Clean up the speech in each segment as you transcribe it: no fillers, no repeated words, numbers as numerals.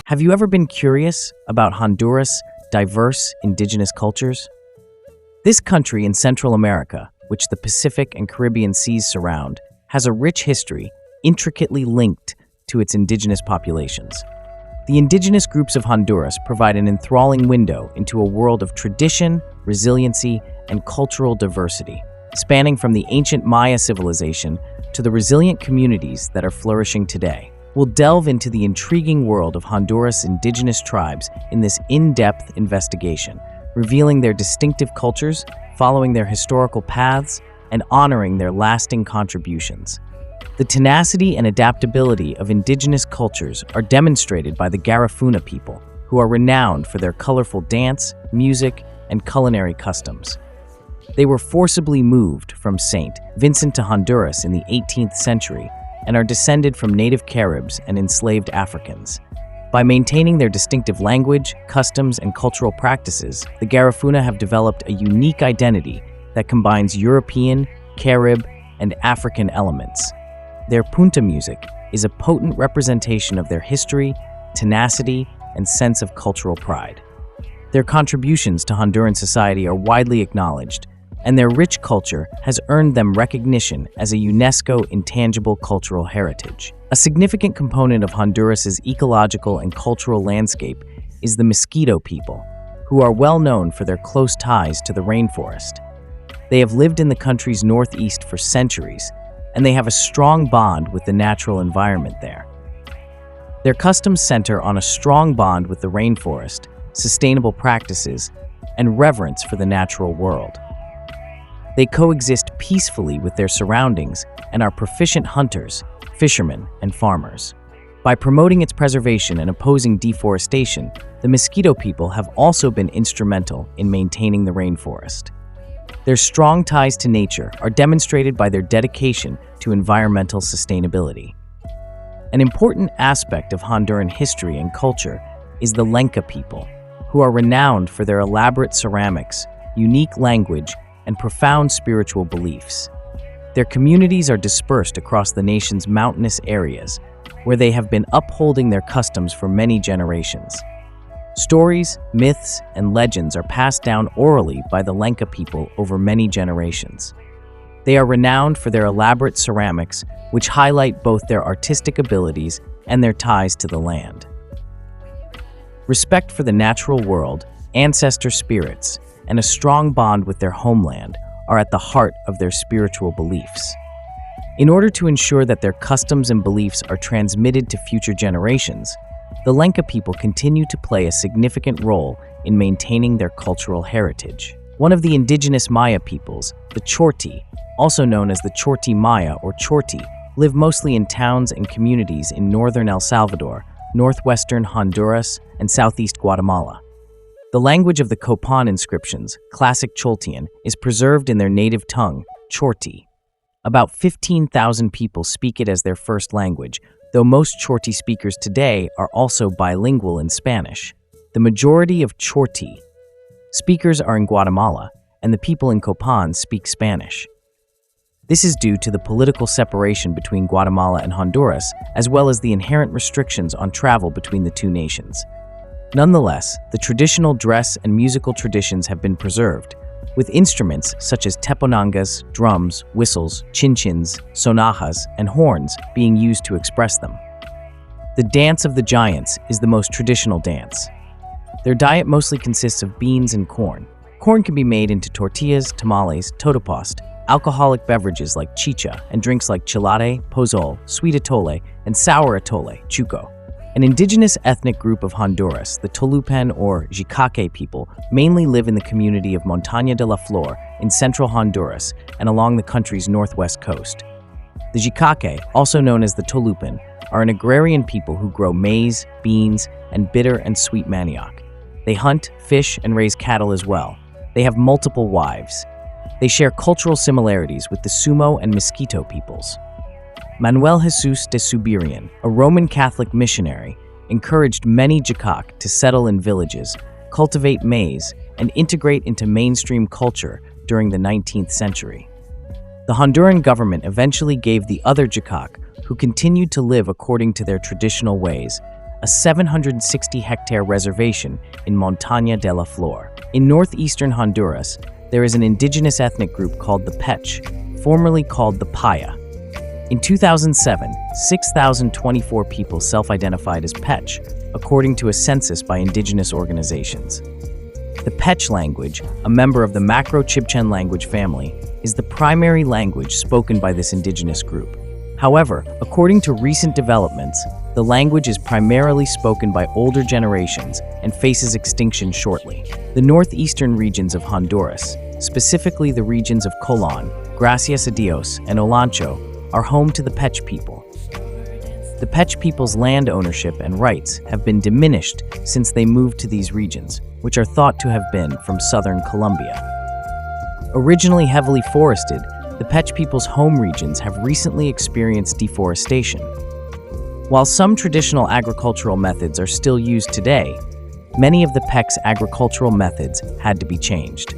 Have you ever been curious about Honduras' diverse indigenous cultures? This country in Central America, which the Pacific and Caribbean seas surround, has a rich history intricately linked to its indigenous populations. The indigenous groups of Honduras provide an enthralling window into a world of tradition, resiliency, and cultural diversity, spanning from the ancient Maya civilization to the resilient communities that are flourishing today. We'll delve into the intriguing world of Honduras' indigenous tribes in this in-depth investigation, revealing their distinctive cultures, following their historical paths, and honoring their lasting contributions. The tenacity and adaptability of indigenous cultures are demonstrated by the Garifuna people, who are renowned for their colorful dance, music, and culinary customs. They were forcibly moved from St. Vincent to Honduras in the 18th century and are descended from native Caribs and enslaved Africans. By maintaining their distinctive language, customs, and cultural practices, the Garifuna have developed a unique identity that combines European, Carib, and African elements. Their punta music is a potent representation of their history, tenacity, and sense of cultural pride. Their contributions to Honduran society are widely acknowledged, and their rich culture has earned them recognition as a UNESCO intangible cultural heritage. A significant component of Honduras's ecological and cultural landscape is the Miskito people, who are well known for their close ties to the rainforest. They have lived in the country's northeast for centuries, and they have a strong bond with the natural environment there. Their customs center on a strong bond with the rainforest, sustainable practices, and reverence for the natural world. They coexist peacefully with their surroundings and are proficient hunters, fishermen, and farmers. By promoting its preservation and opposing deforestation, the Miskito people have also been instrumental in maintaining the rainforest. Their strong ties to nature are demonstrated by their dedication to environmental sustainability. An important aspect of Honduran history and culture is the Lenca people, who are renowned for their elaborate ceramics, unique language, and profound spiritual beliefs. Their communities are dispersed across the nation's mountainous areas, where they have been upholding their customs for many generations. Stories, myths, and legends are passed down orally by the Lenca people over many generations. They are renowned for their elaborate ceramics, which highlight both their artistic abilities and their ties to the land. Respect for the natural world, ancestor spirits, and a strong bond with their homeland are at the heart of their spiritual beliefs. In order to ensure that their customs and beliefs are transmitted to future generations, the Lenca people continue to play a significant role in maintaining their cultural heritage. One of the indigenous Maya peoples, the Chorti, also known as the Chorti Maya or Chorti, live mostly in towns and communities in northern El Salvador, northwestern Honduras, and southeast Guatemala. The language of the Copan inscriptions, classic Choltean, is preserved in their native tongue, Chorti. About 15,000 people speak it as their first language, though most Chorti speakers today are also bilingual in Spanish. The majority of Chorti speakers are in Guatemala, and the people in Copan speak Spanish. This is due to the political separation between Guatemala and Honduras, as well as the inherent restrictions on travel between the two nations. Nonetheless, the traditional dress and musical traditions have been preserved, with instruments such as teponangas, drums, whistles, chinchins, sonajas, and horns being used to express them. The Dance of the Giants is the most traditional dance. Their diet mostly consists of beans and corn. Corn can be made into tortillas, tamales, totopost, alcoholic beverages like chicha, and drinks like chilate, pozol, sweet atole, and sour atole, chuco. An indigenous ethnic group of Honduras, the Tolupan or Jicaque people, mainly live in the community of Montaña de la Flor in central Honduras and along the country's northwest coast. The Jicaque, also known as the Tolupan, are an agrarian people who grow maize, beans, and bitter and sweet manioc. They hunt, fish, and raise cattle as well. They have multiple wives. They share cultural similarities with the Sumo and Miskito peoples. Manuel Jesus de Subirian, a Roman Catholic missionary, encouraged many Jicaque to settle in villages, cultivate maize, and integrate into mainstream culture during the 19th century. The Honduran government eventually gave the other Jicaque, who continued to live according to their traditional ways, a 760-hectare reservation in Montaña de la Flor. In northeastern Honduras, there is an indigenous ethnic group called the Pech, formerly called the Paya. In 2007, 6,024 people self-identified as Pech, according to a census by indigenous organizations. The Pech language, a member of the Macro-Chibchen language family, is the primary language spoken by this indigenous group. However, according to recent developments, the language is primarily spoken by older generations and faces extinction shortly. The northeastern regions of Honduras, specifically the regions of Colón, Gracias a Dios, and Olancho, are home to the Pech people. The Pech people's land ownership and rights have been diminished since they moved to these regions, which are thought to have been from southern Colombia. Originally heavily forested, the Pech people's home regions have recently experienced deforestation. While some traditional agricultural methods are still used today, many of the Pech's agricultural methods had to be changed.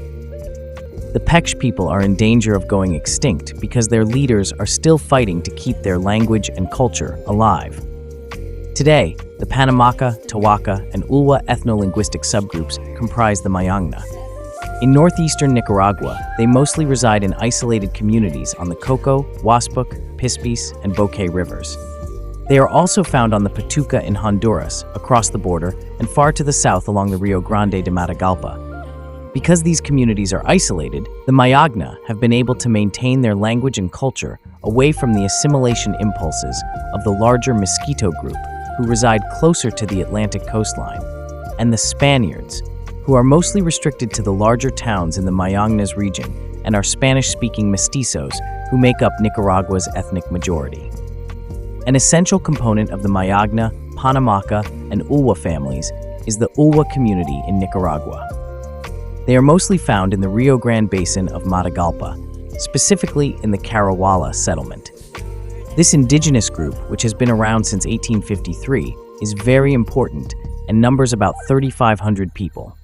The Pech people are in danger of going extinct because their leaders are still fighting to keep their language and culture alive. Today, the Panamaca, Tawaka, and Ulwa ethno-linguistic subgroups comprise the Mayangna. In northeastern Nicaragua, they mostly reside in isolated communities on the Coco, Huaspuk, Pispis, and Bouquet rivers. They are also found on the Patuca in Honduras, across the border, and far to the south along the Rio Grande de Matagalpa. Because these communities are isolated, the Mayangna have been able to maintain their language and culture away from the assimilation impulses of the larger Miskito group, who reside closer to the Atlantic coastline, and the Spaniards, who are mostly restricted to the larger towns in the Mayangna's region and are Spanish-speaking mestizos who make up Nicaragua's ethnic majority. An essential component of the Mayangna, Panamaca, and Ulwa families is the Ulwa community in Nicaragua. They are mostly found in the Rio Grande basin of Matagalpa, specifically in the Carawala settlement. This indigenous group, which has been around since 1853, is very important and numbers about 3,500 people.